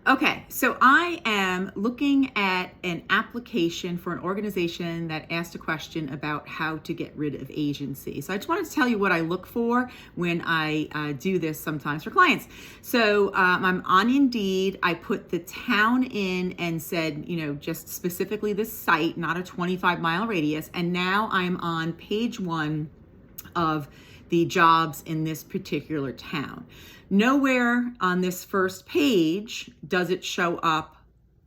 Okay, so I am looking at an application for an organization that asked a question about how to get rid of agency. So I just wanted to tell you what I look for when I do this sometimes for clients. So I'm on Indeed. I put the town in and said, just specifically this site, not a 25-mile radius. And now I'm on page 1 of the jobs in this particular town. Nowhere on this first page does it show up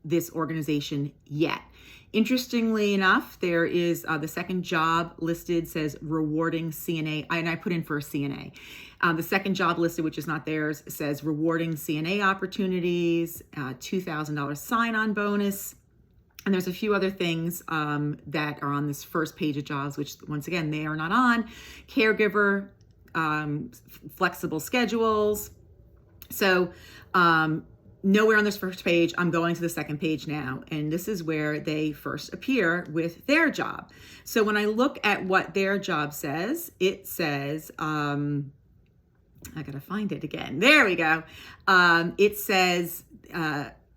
this organization yet. Interestingly enough, there is the second job listed says rewarding CNA, and I put in for a CNA. The second job listed, which is not theirs, says rewarding CNA opportunities, $2,000 sign-on bonus. And there's a few other things that are on this first page of jobs, which once again, they are not on. Caregiver, flexible schedules. So nowhere on this first page. I'm going to the second page now. And this is where they first appear with their job. So when I look at what their job says, it says, I gotta find it again. There we go. It says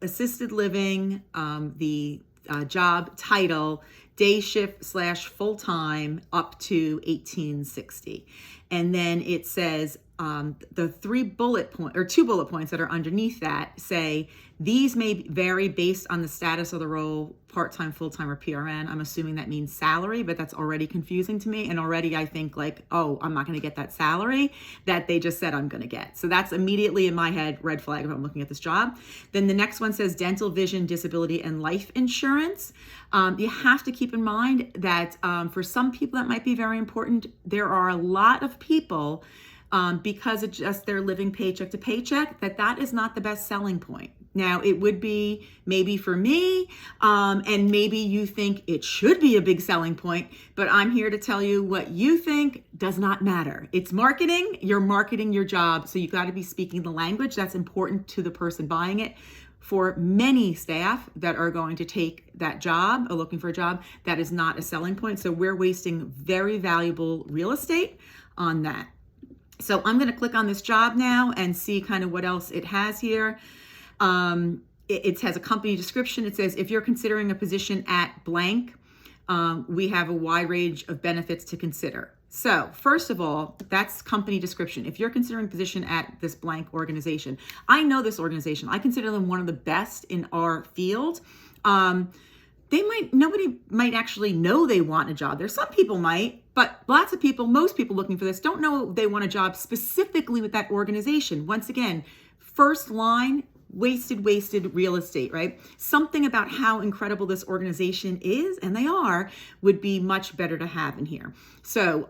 assisted living, the job title, day shift / full-time up to 1860. And then it says the 2 bullet points that are underneath that say, these may vary based on the status of the role, part-time, full-time, or PRN. I'm assuming that means salary, but that's already confusing to me. And already I think like, oh, I'm not going to get that salary that they just said I'm going to get. So that's immediately in my head, red flag if I'm looking at this job. Then the next one says dental, vision, disability, and life insurance. You have to keep in mind that for some people that might be very important. There are a lot of people because it's just they're living paycheck to paycheck, that is not the best selling point. Now, it would be maybe for me, and maybe you think it should be a big selling point, but I'm here to tell you what you think does not matter. It's marketing. You're marketing your job, so you've got to be speaking the language that's important to the person buying it. For many staff that are going to take that job or looking for a job, that is not a selling point. So we're wasting very valuable real estate on that. So I'm going to click on this job now and see kind of what else it has here. It has a company description. It says, if you're considering a position at blank, we have a wide range of benefits to consider. So first of all, that's company description. If you're considering a position at this blank organization, I know this organization. I consider them one of the best in our field. Nobody might actually know they want a job there. Some people might, but lots of people, most people looking for this don't know they want a job specifically with that organization. Once again, first line, wasted real estate, right? Something about how incredible this organization is, and they are, would be much better to have in here. So,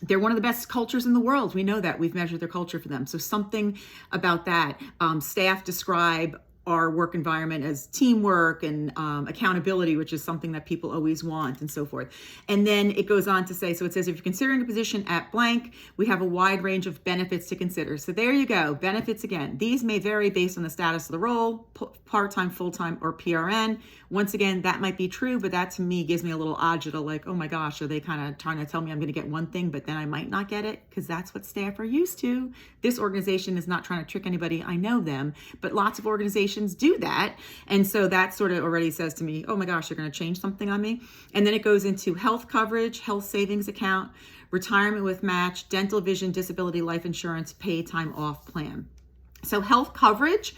they're one of the best cultures in the world. We know that. We've measured their culture for them. So something about that. Staff describe our work environment as teamwork and accountability, which is something that people always want, and so forth. And then it goes on to say, so it says, if you're considering a position at blank, we have a wide range of benefits to consider. So there you go, benefits again. These may vary based on the status of the role, part-time, full-time, or PRN. Once again, that might be true, but that to me gives me a little agita, like, oh my gosh, are they kind of trying to tell me I'm going to get one thing, but then I might not get it? Because that's what staff are used to. This organization is not trying to trick anybody. I know them, but lots of organizations do that. And so that sort of already says to me, oh my gosh, you're going to change something on me. And then it goes into health coverage, health savings account, retirement with match, dental, vision, disability, life insurance, paid time off plan. So health coverage,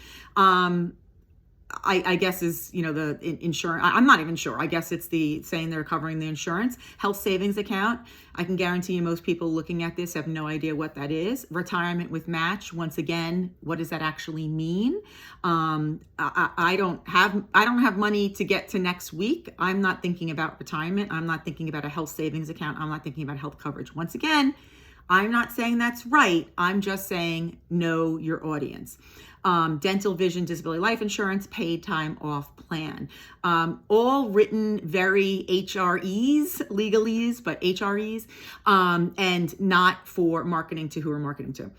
I guess is, the insurance. I'm not even sure. I guess it's the saying they're covering the insurance. Health savings account. I can guarantee you most people looking at this have no idea what that is. Retirement with match. Once again, what does that actually mean? I don't have money to get to next week. I'm not thinking about retirement. I'm not thinking about a health savings account. I'm not thinking about health coverage. Once again, I'm not saying that's right. I'm just saying know your audience. Dental, vision, disability, life insurance, paid time off plan. All written very HREs, legalese, but HREs, and not for marketing to who we're marketing to.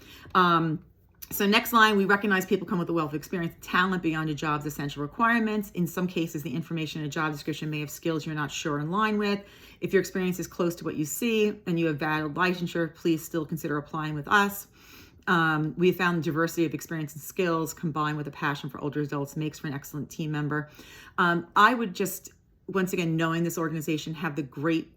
So next line, we recognize people come with a wealth of experience, talent beyond your job's essential requirements. In some cases, the information in a job description may have skills you're not sure in line with. If your experience is close to what you see and you have valid licensure, please still consider applying with us. We have found the diversity of experience and skills combined with a passion for older adults makes for an excellent team member. I would just, once again, knowing this organization have the great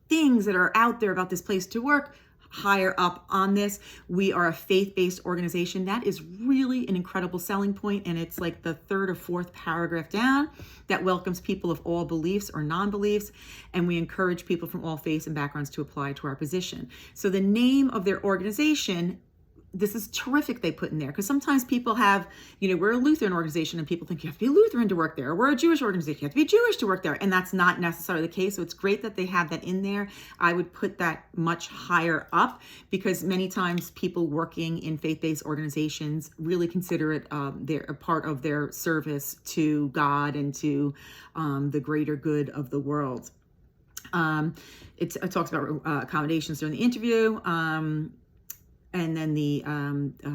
things that are out there about this place to work, higher up on this. We are a faith-based organization. That is really an incredible selling point, and it's like the third or fourth paragraph down that welcomes people of all beliefs or non-beliefs, and we encourage people from all faiths and backgrounds to apply to our position. So the name of their organization, this is terrific they put in there, because sometimes people have, we're a Lutheran organization and people think you have to be Lutheran to work there, or we're a Jewish organization, you have to be Jewish to work there, and that's not necessarily the case. So it's great that they have that in there. I would put that much higher up, because many times people working in faith-based organizations really consider it a part of their service to God and to the greater good of the world. It talks about accommodations during the interview, and then the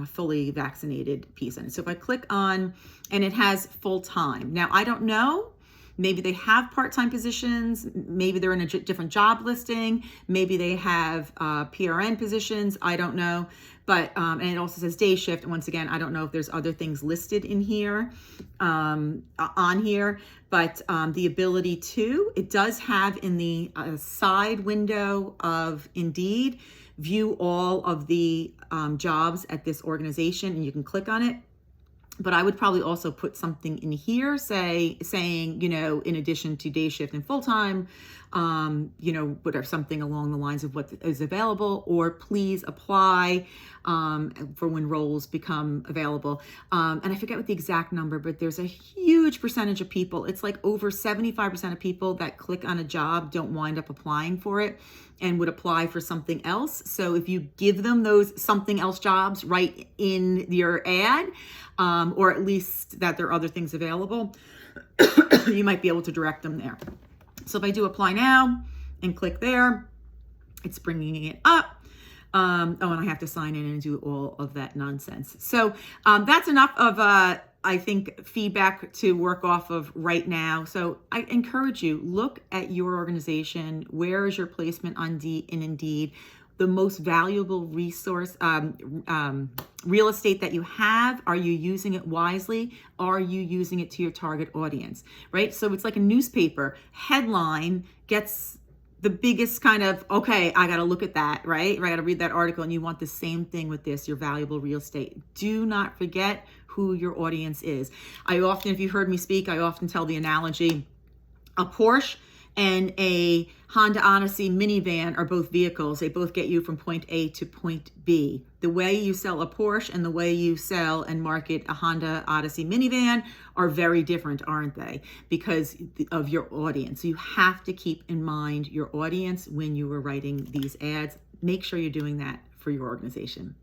fully vaccinated piece in it. So if I click on, and it has full-time. Now, I don't know, maybe they have part-time positions, maybe they're in a different job listing, maybe they have PRN positions, I don't know. But, and it also says day shift. And once again, I don't know if there's other things listed in here, on here, but the ability to, it does have in the side window of Indeed, view all of the jobs at this organization, and you can click on it. But I would probably also put something in here saying, in addition to day shift and full-time, whatever, something along the lines of what is available, or please apply for when roles become available. And I forget what the exact number, but there's a huge percentage of people. It's like over 75% of people that click on a job don't wind up applying for it and would apply for something else. So if you give them those something else jobs right in your ad, or at least that there are other things available, you might be able to direct them there. So if I do apply now and click there, it's bringing it up. And I have to sign in and do all of that nonsense. So that's enough of, I think, feedback to work off of right now. So I encourage you, look at your organization. Where is your placement on Indeed? The most valuable resource, real estate that you have, are you using it wisely? Are you using it to your target audience, right? So it's like a newspaper headline gets the biggest kind of, okay, I got to look at that, right? I got to read that article, and you want the same thing with this, your valuable real estate. Do not forget who your audience is. I often, if you heard me speak, I often tell the analogy, a Porsche and a Honda Odyssey minivan are both vehicles. They both get you from point A to point B. The way you sell a Porsche and the way you sell and market a Honda Odyssey minivan are very different, aren't they? Because of your audience. So you have to keep in mind your audience when you are writing these ads. Make sure you're doing that for your organization.